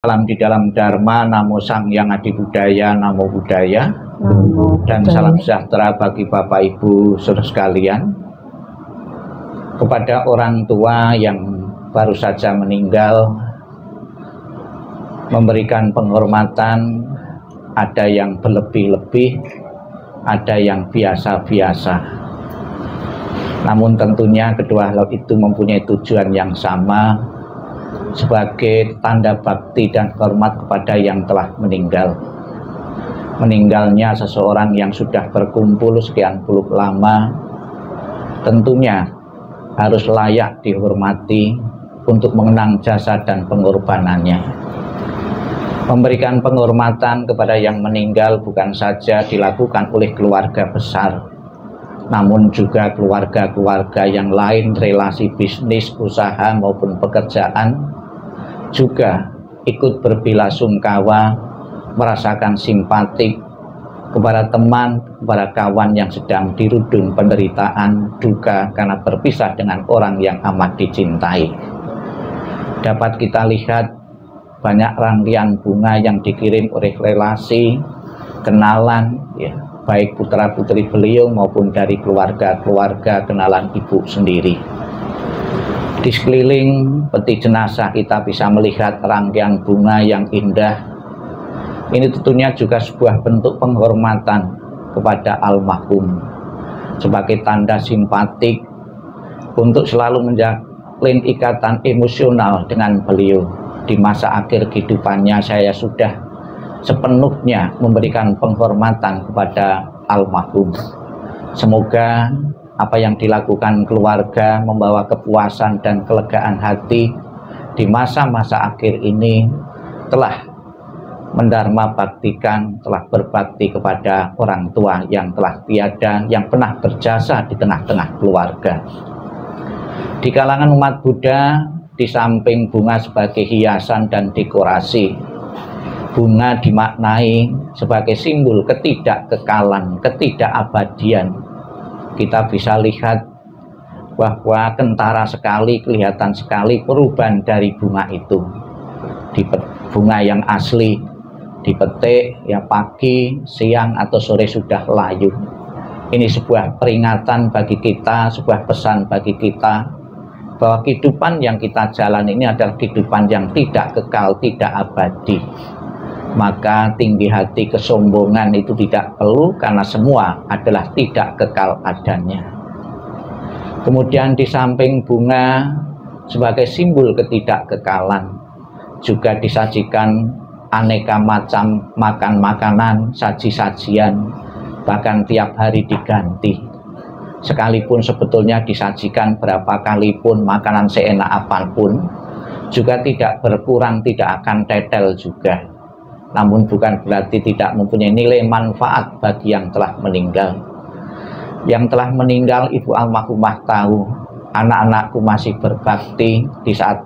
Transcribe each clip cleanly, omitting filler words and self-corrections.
Salam di dalam Dharma, Namo Sang Yang Adi Budaya, Namo Buddhaya. Dan salam sejahtera bagi Bapak Ibu saudara sekalian. Kepada orang tua yang baru saja meninggal, memberikan penghormatan, ada yang berlebih-lebih, ada yang biasa-biasa. Namun tentunya kedua hal itu mempunyai tujuan yang sama, sebagai tanda bakti dan hormat kepada yang telah meninggal. Meninggalnya seseorang yang sudah berkumpul sekian puluh lama tentunya harus layak dihormati untuk mengenang jasa dan pengorbanannya. Memberikan penghormatan kepada yang meninggal bukan saja dilakukan oleh keluarga besar, namun juga keluarga-keluarga yang lain, relasi bisnis, usaha maupun pekerjaan juga ikut berbelasungkawa, merasakan simpatik kepada teman, kepada kawan yang sedang dirundung penderitaan, duka karena berpisah dengan orang yang amat dicintai. Dapat kita lihat banyak rangkaian bunga yang dikirim oleh relasi, kenalan, ya, baik putra-putri beliau maupun dari keluarga-keluarga kenalan ibu sendiri. Di sekeliling peti jenazah kita bisa melihat rangkaian bunga yang indah. Ini tentunya juga sebuah bentuk penghormatan kepada almarhum sebagai tanda simpatik untuk selalu menjalin ikatan emosional dengan beliau. Di masa akhir kehidupannya saya sudah sepenuhnya memberikan penghormatan kepada almarhum. Semoga apa yang dilakukan keluarga membawa kepuasan dan kelegaan hati di masa-masa akhir ini, telah mendharma baktikan, telah berbakti kepada orang tua yang telah tiada, yang pernah berjasa di tengah-tengah keluarga. Di kalangan umat Buddha, di samping bunga sebagai hiasan dan dekorasi, bunga dimaknai sebagai simbol ketidakkekalan, ketidakabadian. Kita bisa lihat bahwa kentara sekali, kelihatan sekali perubahan dari bunga itu. Di bunga yang asli dipetik ya pagi, siang atau sore sudah layu. Ini sebuah peringatan bagi kita, sebuah pesan bagi kita bahwa kehidupan yang kita jalani ini adalah kehidupan yang tidak kekal, tidak abadi. Maka tinggi hati, kesombongan itu tidak perlu, karena semua adalah tidak kekal adanya. Kemudian di samping bunga sebagai simbol ketidakkekalan, juga disajikan aneka macam makanan, saji-sajian, bahkan tiap hari diganti. Sekalipun sebetulnya disajikan berapa kali pun makanan seenak apapun, juga tidak berkurang, tidak akan tetel juga. Namun bukan berarti tidak mempunyai nilai manfaat bagi yang telah meninggal. Yang telah meninggal, Ibu almarhumah tahu anak-anakku masih berbakti di saat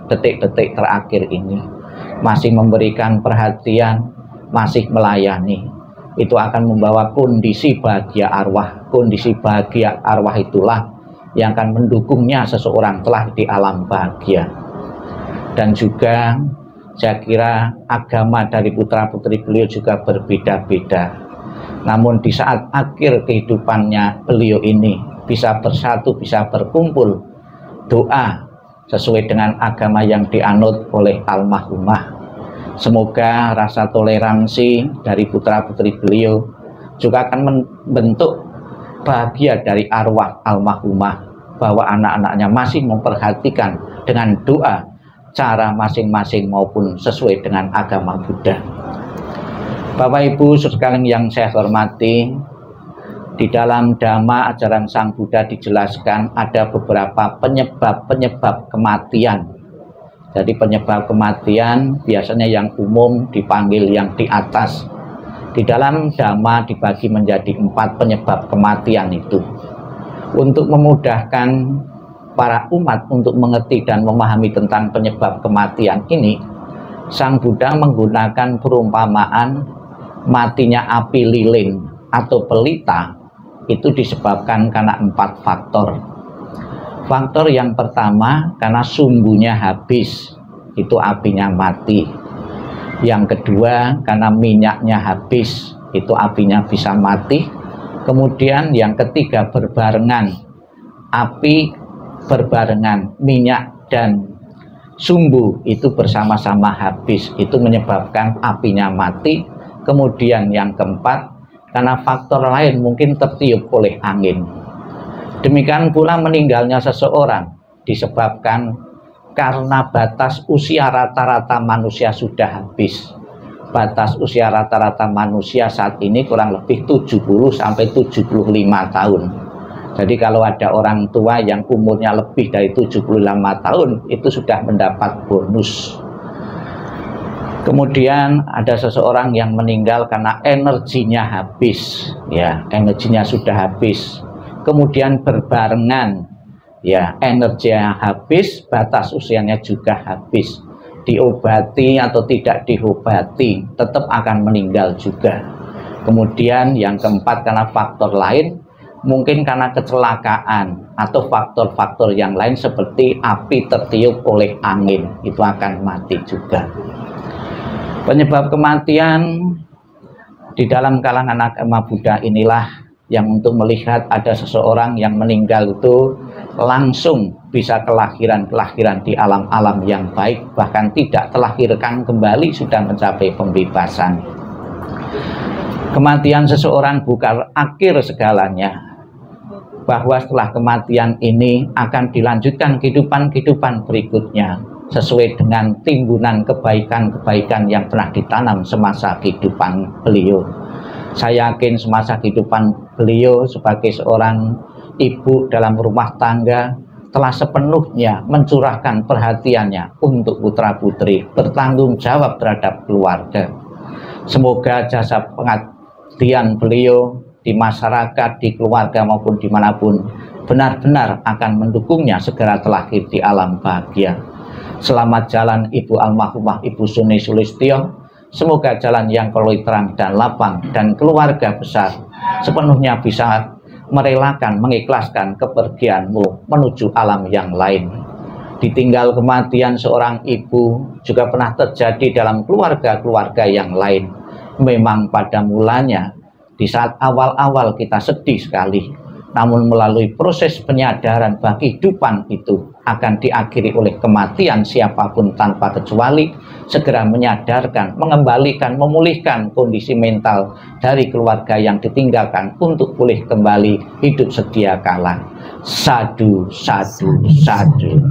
detik-detik terakhir ini, masih memberikan perhatian, masih melayani. Itu akan membawa kondisi bahagia arwah. Kondisi bahagia arwah itulah yang akan mendukungnya seseorang telah di alam bahagia. Dan juga saya kira agama dari putra-putri beliau juga berbeda-beda. Namun di saat akhir kehidupannya beliau ini bisa bersatu, bisa berkumpul, doa sesuai dengan agama yang dianut oleh almarhumah. Semoga rasa toleransi dari putra-putri beliau juga akan membentuk bahagia dari arwah almarhumah, bahwa anak-anaknya masih memperhatikan dengan doa cara masing-masing maupun sesuai dengan agama Buddha. Bapak Ibu sekalian yang saya hormati, di dalam Dhamma ajaran Sang Buddha dijelaskan ada beberapa penyebab kematian. Jadi penyebab kematian biasanya yang umum dipanggil yang di atas. Di dalam Dhamma dibagi menjadi 4 penyebab kematian itu. Untuk memudahkan para umat untuk mengerti dan memahami tentang penyebab kematian ini, Sang Buddha menggunakan perumpamaan matinya api lilin atau pelita itu disebabkan karena 4 faktor. Faktor yang pertama karena sumbunya habis, itu apinya mati. Yang kedua, karena minyaknya habis, itu apinya bisa mati. Kemudian yang ketiga, berbarengan, api berbarengan, minyak dan sumbu itu bersama-sama habis, itu menyebabkan apinya mati. Kemudian yang keempat, karena faktor lain mungkin tertiup oleh angin. Demikian pula meninggalnya seseorang disebabkan karena batas usia rata-rata manusia sudah habis. Batas usia rata-rata manusia saat ini kurang lebih 70 sampai 75 tahun. Jadi kalau ada orang tua yang umurnya lebih dari 75 tahun, itu sudah mendapat bonus. Kemudian ada seseorang yang meninggal karena energinya habis, ya, energinya sudah habis. Kemudian berbarengan, ya, energinya habis, batas usianya juga habis. Diobati atau tidak diobati, tetap akan meninggal juga. Kemudian yang keempat, karena faktor lain, mungkin karena kecelakaan atau faktor-faktor yang lain seperti api tertiup oleh angin, itu akan mati juga. Penyebab kematian di dalam kalangan agama Buddha inilah yang untuk melihat ada seseorang yang meninggal itu langsung bisa kelahiran di alam-alam yang baik, bahkan tidak terlahirkan kembali, sudah mencapai pembebasan. Kematian seseorang bukan akhir segalanya, bahwa setelah kematian ini akan dilanjutkan kehidupan berikutnya sesuai dengan timbunan kebaikan-kebaikan yang pernah ditanam semasa kehidupan beliau. Saya yakin semasa kehidupan beliau sebagai seorang ibu dalam rumah tangga telah sepenuhnya mencurahkan perhatiannya untuk putra-putri, bertanggung jawab terhadap keluarga. Semoga jasa pengabdian beliau di masyarakat, di keluarga maupun dimanapun benar-benar akan mendukungnya segera terlahir di alam bahagia. Selamat jalan Ibu almarhumah Ibu Suni Sulistyo. Semoga jalan yang penuh terang dan lapang, dan keluarga besar sepenuhnya bisa merelakan, mengikhlaskan kepergianmu menuju alam yang lain. Ditinggal kematian seorang ibu juga pernah terjadi dalam keluarga-keluarga yang lain. Memang pada mulanya di saat awal-awal kita sedih sekali, namun melalui proses penyadaran bahwa kehidupan itu akan diakhiri oleh kematian siapapun tanpa kecuali, segera menyadarkan, mengembalikan, memulihkan kondisi mental dari keluarga yang ditinggalkan untuk pulih kembali hidup sedia kala. Sadu, sadu, sadu.